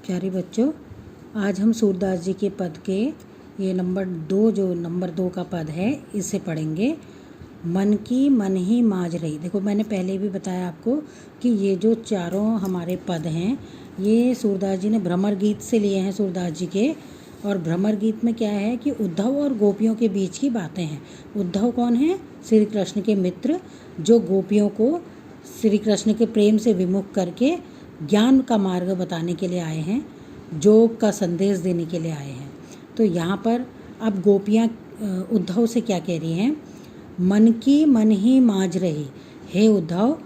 प्यारे बच्चों, आज हम सूरदास जी के पद के ये नंबर 2 का पद है, इसे पढ़ेंगे। मन की मन ही माज रही। देखो, मैंने पहले भी बताया आपको कि ये जो चारों हमारे पद हैं ये सूरदास जी ने भ्रमर गीत से लिए हैं, सूरदास जी के। और भ्रमर गीत में क्या है कि उद्धव और गोपियों के बीच की बातें हैं। उद्धव कौन है? श्री कृष्ण के मित्र, जो गोपियों को श्री कृष्ण के प्रेम से विमुख करके ज्ञान का मार्ग बताने के लिए आए हैं, योग का संदेश देने के लिए आए हैं। तो यहाँ पर अब गोपियाँ उद्धव से क्या कह रही हैं? मन की मन ही माज रही। हे उद्धव,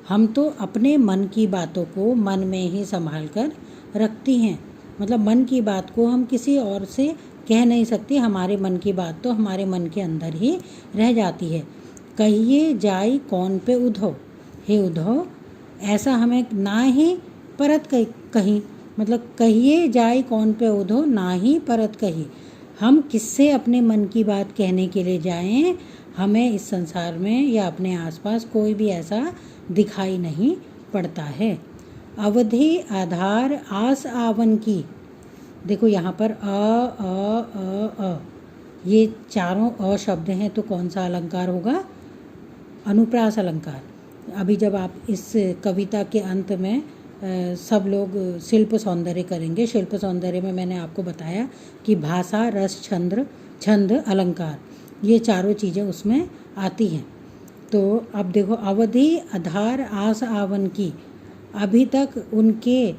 हम तो अपने मन की बातों को मन में ही संभाल कर रखती हैं। मतलब मन की बात को हम किसी और से कह नहीं सकती, हमारे मन की बात तो हमारे मन के अंदर ही रह जाती है। कहिए जाई कौन पे उद्धव। हे उद्धव, ऐसा हमें ना ही परत कहीं, मतलब कहिए जाए कौन पे उद्धव, ना ही परत कही। हम किससे अपने मन की बात कहने के लिए जाएं? हमें इस संसार में या अपने आसपास कोई भी ऐसा दिखाई नहीं पड़ता है। अवधि आधार आस आवन की। देखो यहाँ पर अ ये चारों अ शब्द हैं, तो कौन सा अलंकार होगा? अनुप्रास अलंकार। अभी जब आप इस कविता के अंत में सब लोग शिल्प सौंदर्य करेंगे। शिल्प सौंदर्य में मैंने आपको बताया कि भाषा, रस, छंद, अलंकार, ये चारों चीज़ें उसमें आती हैं। तो अब देखो, अवधि आधार आस आवन की। अभी तक उनके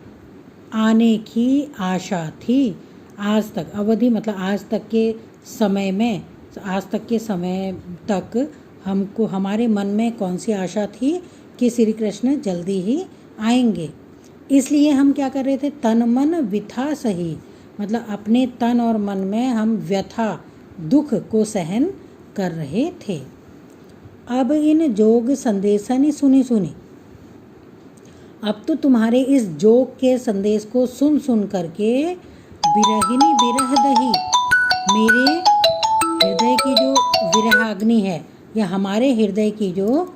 आने की आशा थी। आज तक, अवधि मतलब आज तक के समय में, आज तक के समय तक हमको, हमारे मन में कौन सी आशा थी कि श्री कृष्ण जल्दी ही आएंगे। इसलिए हम क्या कर रहे थे? तन मन व्यथा सही। मतलब अपने तन और मन में हम व्यथा, दुख को सहन कर रहे थे। अब इन जोग संदेशन सुनी। अब तो तुम्हारे इस जोग के संदेश को सुन करके विरहिनी विरह दही, मेरे हृदय की जो विरह अग्नि है, या हमारे हृदय की जो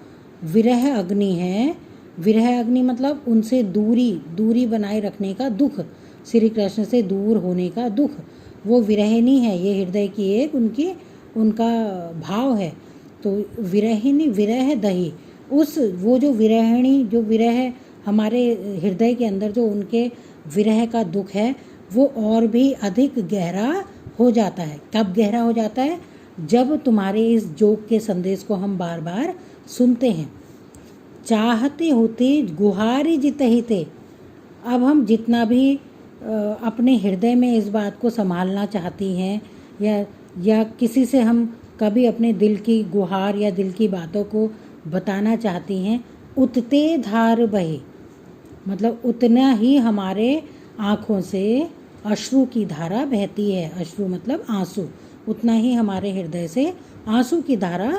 विरह अग्नि है, विरह अग्नि मतलब उनसे दूरी बनाए रखने का दुख, श्री कृष्ण से दूर होने का दुख, वो विरहिनी है। ये हृदय की एक उनका भाव है। तो विरहिनी विरह दही, वो जो विरहिणी, जो विरह हमारे हृदय के अंदर जो उनके विरह का दुख है, वो और भी अधिक गहरा हो जाता है। कब गहरा हो जाता है? जब तुम्हारे इस जोग के संदेश को हम बार बार सुनते हैं। चाहते होते गुहारी जितहिते। अब हम जितना भी अपने हृदय में इस बात को संभालना चाहती हैं, या किसी से हम कभी अपने दिल की गुहार या दिल की बातों को बताना चाहती हैं, उतते धार बहे। मतलब उतना ही हमारे आँखों से अश्रु की धारा बहती है। अश्रु मतलब आंसू। उतना ही हमारे हृदय से आंसू की धारा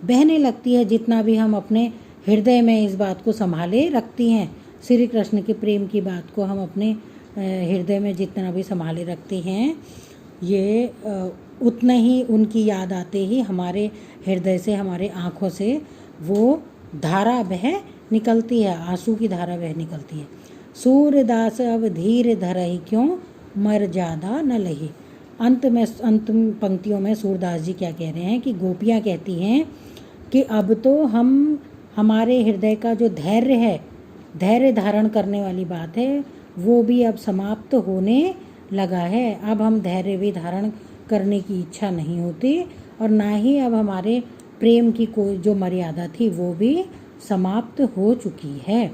बहने लगती है, जितना भी हम अपने हृदय में इस बात को संभाले रखती हैं। श्री कृष्ण के प्रेम की बात को हम अपने हृदय में जितना भी संभाले रखती हैं, ये उतना ही उनकी याद आते ही हमारे हृदय से, हमारे आँखों से वो धारा बह निकलती है, आंसू की धारा बह निकलती है। सूरदास अब धीर धरहि क्यों, मर ज्यादा न लही। अंतिम पंक्तियों में सूरदास जी क्या कह रहे हैं कि गोपियाँ कहती हैं कि अब तो हमारे हृदय का जो धैर्य है, धैर्य धारण करने वाली बात है, वो भी अब समाप्त होने लगा है। अब हम धैर्य भी धारण करने की इच्छा नहीं होती, और ना ही अब हमारे प्रेम की कोई जो मर्यादा थी वो भी समाप्त हो चुकी है।